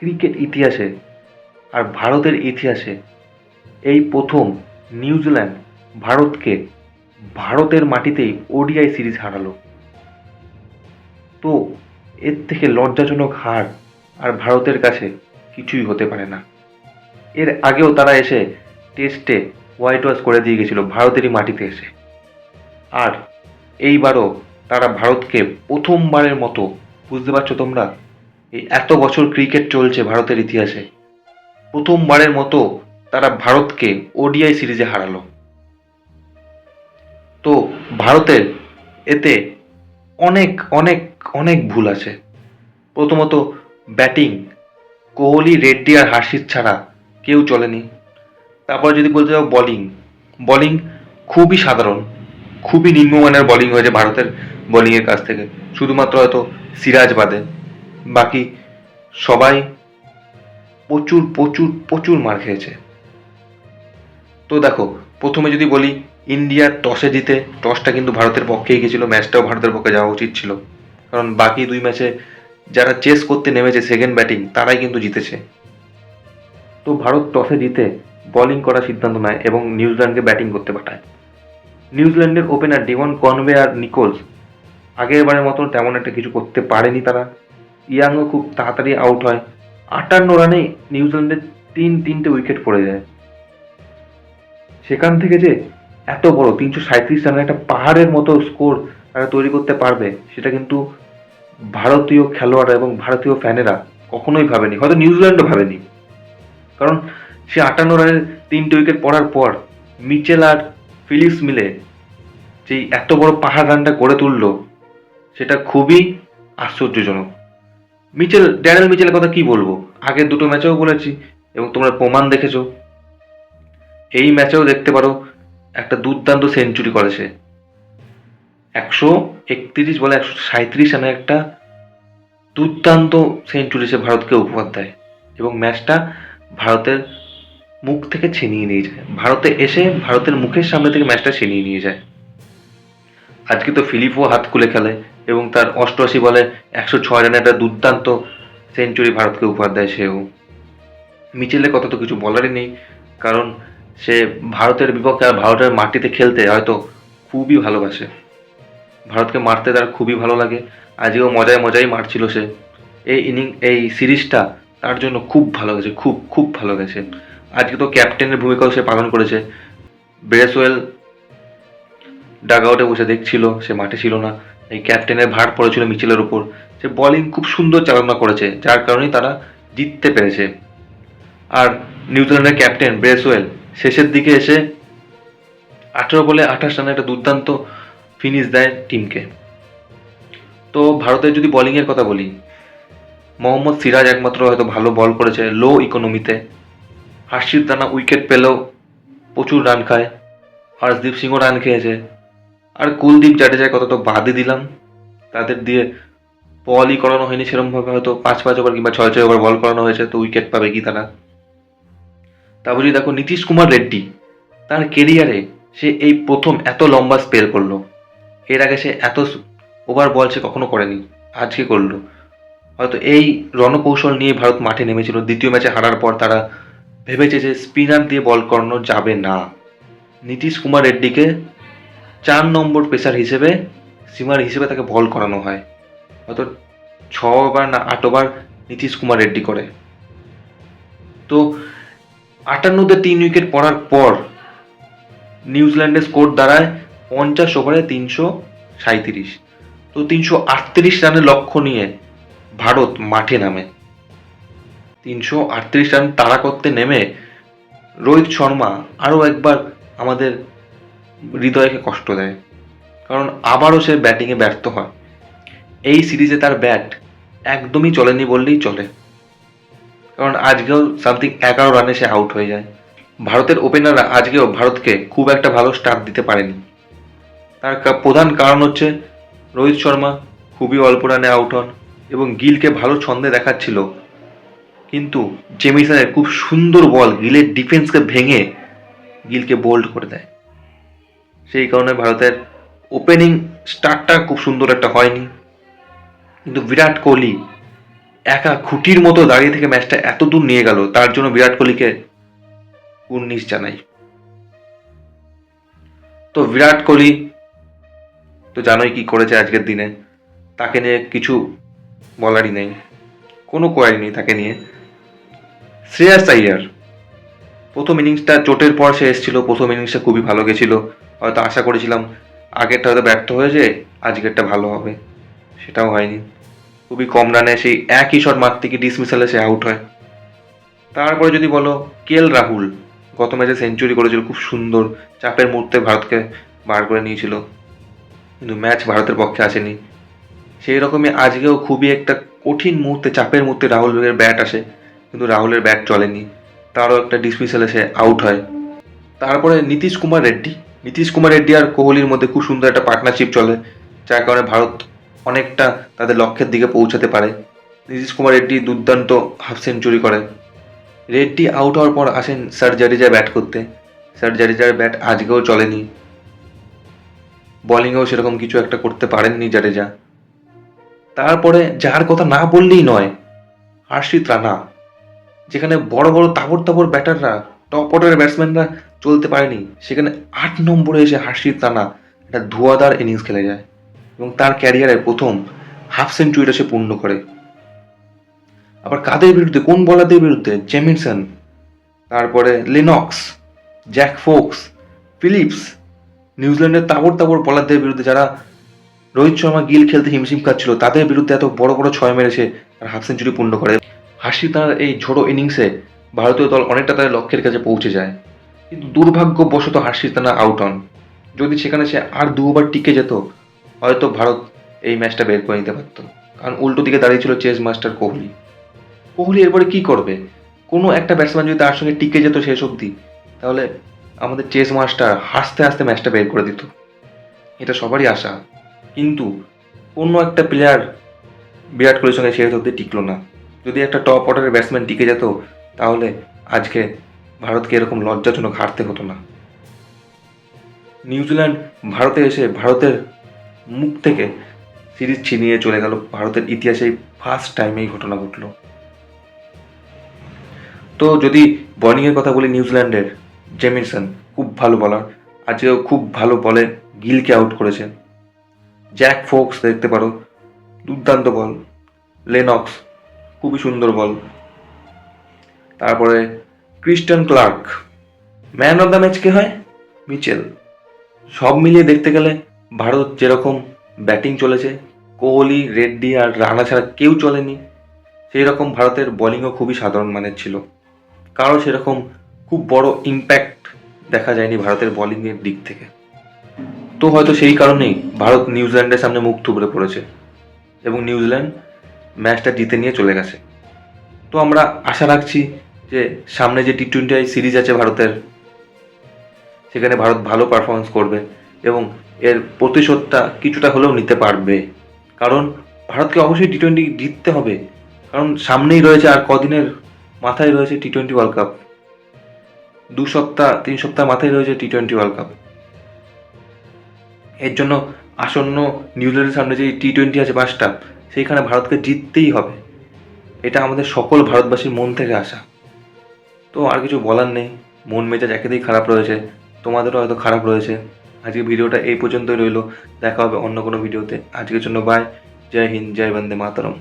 Cricket ইতিহাসে আর ভারতের ইতিহাসে এই প্রথম নিউজিল্যান্ড ভারতকে ভারতের মাটিতেই ওডিআই সিরিজ হারালো। তো এর থেকে লজ্জাজনক হার আর ভারতের কাছে কিছুই হতে পারে না। এর আগেও তারা এসে টেস্টে হোয়াইট ওয়াশ করে দিয়ে গেছিল ভারতেরই মাটিতে এসে। আর এইবারও তারা ভারতকে প্রথমবারের মতো, বুঝতে পারছো তোমরা, এই এত বছর ক্রিকেট চলছে ভারতের ইতিহাসে, প্রথমবারের মতো তারা ভারতকে ওডিআই সিরিজে হারালো। তো ভারতের এতে অনেক অনেক অনেক ভুল আছে। প্রথমত ব্যাটিং, কোহলি, রেড্ডি আর হার্ষিদ ছাড়া কেউ চলেনি। তারপর যদি বলতে যাও বোলিং, বোলিং খুবই সাধারণ, খুবই নিম্নমানের বোলিং হয়েছে ভারতের বোলিংয়ের কাছ থেকে, শুধুমাত্র হয়তো সিরাজ বাদে। বাকি সবাই প্রচুর প্রচুর প্রচুর মার খেয়েছে। তো দেখো, প্রথমে যদি বলি ইন্ডিয়া টসে জিতে, টসটা কিন্তু ভারতের পক্ষেই গেছিল, ম্যাচটাও ভারতের পক্ষে যাওয়া উচিত ছিল, কারণ বাকি দুই ম্যাচে যারা চেস করতে নেমেছে সেকেন্ড ব্যাটিং তারাই কিন্তু জিতেছে। তো ভারত টসে জিতে বোলিং করার সিদ্ধান্ত নেয় এবং নিউজিল্যান্ডকে ব্যাটিং করতে পাঠায়। নিউজিল্যান্ডের ওপেনার ডেভন কনওয়ে আর নিকোলস আগের বারের মতন তেমন একটা কিছু করতে পারেনি তারা। ইয়াংও খুব তাড়াতাড়ি আউট হয়। 58 রানে নিউজিল্যান্ডের তিনটে উইকেট পড়ে যায়। সেখান থেকে যে এত বড় 337 রানের একটা পাহাড়ের মতো স্কোর তারা তৈরি করতে পারবে, সেটা কিন্তু ভারতীয় খেলোয়াড়রা এবং ভারতীয় ফ্যানেরা কখনোই ভাবেনি, হয়তো নিউজিল্যান্ডও ভাবেনি। কারণ সে 58 রানের 3টে উইকেট পড়ার পর মিচেল আর ফিলিপস মিলে যেই এত বড় পাহাড় রানটা করে তুললো, সেটা খুবই আশ্চর্যজনক। ড্যারেল মিচেলের কথা কি বলবো, আগের দুটো ম্যাচেও বলেছি এবং তোমরা প্রমাণ দেখেছো। এই ম্যাচেও দেখতে পারো একটা দুর্দান্ত সেঞ্চুরি করে সে। 131 বলে 137 রানে একটা দুর্দান্ত সেঞ্চুরি সে ভারতকে উপহার দেয় এবং ম্যাচটা ভারতের মুখ থেকে ছিনিয়ে নিয়ে যায়। ভারতে এসে ভারতের মুখের সামনে থেকে ম্যাচটা ছিনিয়ে নিয়ে যায়। আজকে তো ফিলিপও হাত খুলে খেলে এবং তার 88 বলে 106 রানে একটা দুর্দান্ত সেঞ্চুরি ভারতকে উপহার দেয় সেও। মিচেলের কথা তো কিছু বলারই নেই, কারণ সে ভারতের বিপক্ষে আর ভারতের মাটিতে খেলতে হয়তো খুবই ভালোবাসে। ভারতকে মারতে তার খুবই ভালো লাগে। আজকেও মজায় মজাই মারছিল সে। এই সিরিজটা তার জন্য খুব ভালো গেছে, খুব খুব ভালো গেছে। আজকে তো ক্যাপ্টেনের ভূমিকাও সে পালন করেছে। ব্রেসওয়েল ডাগ আউটে বসে দেখছিল, সে মাঠে ছিল না। এই ক্যাপ্টেনের ভার পড়েছিল মিচেলের উপর। সে বোলিং খুব সুন্দর চালনা করেছে, যার কারণেই তারা জিততে পেরেছে। আর নিউজিল্যান্ডের ক্যাপ্টেন ব্রেসওয়েল শেষের দিকে এসে 18 বলে 28 রানে একটা দুর্দান্ত ফিনিশ দেয় টিমকে। তো ভারতের যদি বোলিংয়ের কথা বলি, মোহাম্মদ সিরাজ একমাত্র হয়তো ভালো বল করেছে লো ইকোনমিতে। হর্ষিত রানা উইকেট পেলেও প্রচুর রান খায়। হর্ষদীপ সিংও রান খেয়েছে। আর কুলদীপ জাডেজার কথা তো বাদই দিলাম, তাদের দিয়ে বলই করানো হয়নি সেরকমভাবে, হয়তো 5 ওভার কিংবা 6 ওভার বল করানো হয়েছে, তো উইকেট পাবে কি তারা। তারপর যদি দেখো নীতিশ কুমার রেড্ডি, তার কেরিয়ারে সে এই প্রথম এত লম্বা স্পেল করলো। এর আগে সে এত ওভার বল সে কখনো করেনি, আজকে করলো। হয়তো এই রণকৌশল নিয়ে ভারত মাঠে নেমেছিল। দ্বিতীয় ম্যাচে হারার পর তারা ভেবেছে যে স্পিনার দিয়ে বল করানো যাবে না, নীতিশ কুমার রেড্ডিকে 4 নম্বর পেসার হিসেবে, সিমার হিসেবে তাকে বল করানো হয়। হয়তো 6 ওভার না 8 ওভার নীতিশ কুমার রেড্ডি করে। তো 58তে 3 উইকেট পড়ার পর নিউজিল্যান্ডের স্কোর দাঁড়ায় 50 ওভারে 337। তো 338 রানের লক্ষ্য নিয়ে ভারত মাঠে নামে। 338 রান তাড়া করতে নেমে রোহিত শর্মা আরও একবার আমাদের হৃদয়কে কষ্ট দেয়, কারণ আবারও সে ব্যাটিংয়ে ব্যর্থ হয়। এই সিরিজে তার ব্যাট একদমই চলেনি বললেই চলে, কারণ আজকেও সামথিং 11 রানে সে আউট হয়ে যায়। ভারতের ওপেনাররা আজকেও ভারতকে খুব একটা ভালো স্টার্ট দিতে পারেনি। তার প্রধান কারণ হচ্ছে রোহিত শর্মা খুবই অল্প রানে আউট হন এবং গিলকে ভালো ছন্দে দেখাচ্ছিল, কিন্তু জেমিসনের খুব সুন্দর বল গিলের ডিফেন্সকে ভেঙে গিলকে বোল্ড করে দেয়। সেই কারণে ভারতের ওপেনিং স্টার্টটা খুব সুন্দর একটা হয়নি। কিন্তু বিরাট কোহলি একা খুঁটির মতো দাঁড়িয়ে থেকে ম্যাচটা এত দূর নিয়ে গেল, তার জন্য বিরাট কোহলিকে কুর্নিশ জানাই। তো বিরাট কোহলি তো জানোই কি করেছে আজকের দিনে, তাকে নিয়ে কিছু বলারই নেই, কোনো কোয়ারি নেই তাকে নিয়ে। শ্রেয়াস আইয়ার প্রথম ইনিংসটা চোটের পর সে এসেছিল, প্রথম ইনিংসটা খুবই ভালো গেছিল, হয়তো আশা করেছিলাম আগেরটা হয়তো ব্যর্থ হয়েছে, আজকেরটা ভালো হবে, সেটাও হয়নি। খুবই কম রানে সেই একই শট মারতে গিয়ে ডিসমিসালে সে আউট হয়। তারপরে যদি বলো রাহুল গত ম্যাচে সেঞ্চুরি করেছিল, খুব সুন্দর চাপের মুহূর্তে ভারতকে বার করে নিয়েছিল, কিন্তু ম্যাচ ভারতের পক্ষে আসেনি। সেই রকমই আজকেও খুবই একটা কঠিন মুহূর্তে, চাপের মুহূর্তে রাহুলের ব্যাট আসে, কিন্তু রাহুলের ব্যাট চলেনি, তারও একটা ডিসমিসালে সে আউট হয়। তারপরে নীতিশ কুমার রেড্ডি আর কোহলির মধ্যে খুব সুন্দর একটা পার্টনারশিপ চলে, যার কারণে ভারত অনেকটা তাদের লক্ষ্যের দিকে পৌঁছাতে পারে। নীতিশ কুমার রেড্ডি দুর্দান্ত হাফ সেঞ্চুরি করে। রেড্ডি আউট হওয়ার পর আসেন স্যার জাডেজা ব্যাট করতে, স্যার জাডেজার ব্যাট আজকেও চলেনি, বোলিংয়েও সেরকম কিছু একটা করতে পারেননি জাডেজা। তারপরে যার কথা না বললেই নয়, হর্ষিত রানা, যেখানে বড় বড় তাবড় তাবড় ব্যাটাররা, টপ অর্ডারের ব্যাটসম্যানরা চলতে পারেনি, সেখানে 8 নম্বরে এসে হর্ষিত রানা একটা ধোঁয়াদার ইনিংস খেলে যায় এবং তার ক্যারিয়ারের প্রথম হাফ সেঞ্চুরিটা সে পূর্ণ করে। আবার কাদের বিরুদ্ধে, কোন বলারদের বিরুদ্ধে? জেমিনসন, তারপরে লিনক্স, জ্যাক ফোক্স, ফিলিপস, নিউজিল্যান্ডের তাবড় তাবড় বলারদের বিরুদ্ধে, যারা রোহিত শর্মা গিল খেলতে হিমশিম খাচ্ছিল, তাদের বিরুদ্ধে এত বড় বড় ছয় মেরেছে আর হাফ সেঞ্চুরি পূর্ণ করে। হাসি তার এই ঝোড়ো ইনিংসে ভারতীয় দল অনেকটা তাদের লক্ষ্যের কাছে পৌঁছে যায়, কিন্তু দুর্ভাগ্যবশত হার্ষিত রানা আউট হন। যদি সেখানে সে আর 2 ওভার টিকে যেত, হয়তো ভারত এই ম্যাচটা বের করে নিতে পারত, কারণ উল্টো দিকে দাঁড়িয়েছিল চেস মাস্টার কোহলি। কোহলি এরপরে কি করবে? কোনো একটা ব্যাটসম্যান যদি তার সঙ্গে টিকে যেত শেষ অবধি, তাহলে আমাদের চেস মাস্টার হাসতে হাসতে ম্যাচটা বের করে দিত, এটা সবারই আশা। কিন্তু কোনো একটা প্লেয়ার বিরাট কোহলির সঙ্গে শেষ অবধি টিকলো না। যদি একটা টপ অর্ডারের ব্যাটসম্যান টিকে যেত, তাহলে আজকে ভারতকে এরকম লজ্জাজনক হারতে হতো না। নিউজিল্যান্ড ভারতে এসে ভারতের মুখ থেকে সিরিজ ছিনিয়ে চলে গেল, ভারতের ইতিহাসে ফার্স্ট টাইম এই ঘটনা ঘটল। তো যদি বোলিংয়ের কথা বলি, নিউজিল্যান্ডের জেমিনসন খুব ভালো বলার, আজকেও খুব ভালো বলে গিলকে আউট করেছে। জ্যাক ফোক্স দেখতে পারো, দুর্দান্ত বল। লেনক্স খুবই সুন্দর বল। তারপরে Christian Clarke, man of the match কে হয়? মিচেল। সব মিলিয়ে দেখতে গেলে ভারত যেরকম ব্যাটিং চলেছে, কোহলি, রেড্ডি আর রানা ছাড়া কেউ চলেনি, সেই রকম ভারতের বোলিংও খুবই সাধারণ মানের ছিল, কারো সেরকম খুব বড় ইম্প্যাক্ট দেখা যায়নি ভারতের বোলিংয়ের দিক থেকে। তো হয়তো সেই কারণেই ভারত নিউজিল্যান্ডের সামনে মুখ থুবড়ে পড়েছে এবং নিউজিল্যান্ড ম্যাচটা জিতে নিয়ে চলে গেছে। তো আমরা আশা রাখছি যে সামনে যে টি-20 সিরিজ আছে ভারতের, সেখানে ভারত ভালো পারফরমেন্স করবে এবং এর প্রতিশোধটা কিছুটা হলেও নিতে পারবে, কারণ ভারতকে অবশ্যই টি-20 জিততে হবে, কারণ সামনেই রয়েছে, আর কদিনের মাথায় রয়েছে টি-20 ওয়ার্ল্ড কাপ, 2-3 সপ্তাহ মাথায় রয়েছে টি-20 ওয়ার্ল্ড কাপ। এর জন্য আসন্ন নিউজিল্যান্ডের সামনে যে টি-20 আছে 5টা, সেইখানে ভারতকে জিততেই হবে, এটা আমাদের সকল ভারতবাসীর মন থেকে আসা। তো আর কিছু বলার নেই, মন মেজাজ একেতেই খারাপ রয়েছে, তোমাদেরও হয়তো খারাপ রয়েছে। আজকে ভিডিওটা এই পর্যন্তই রইলো, দেখা হবে অন্য কোনো ভিডিওতে। আজকের জন্য বাই, জয় হিন্দ, জয় বন্দে মাতরম।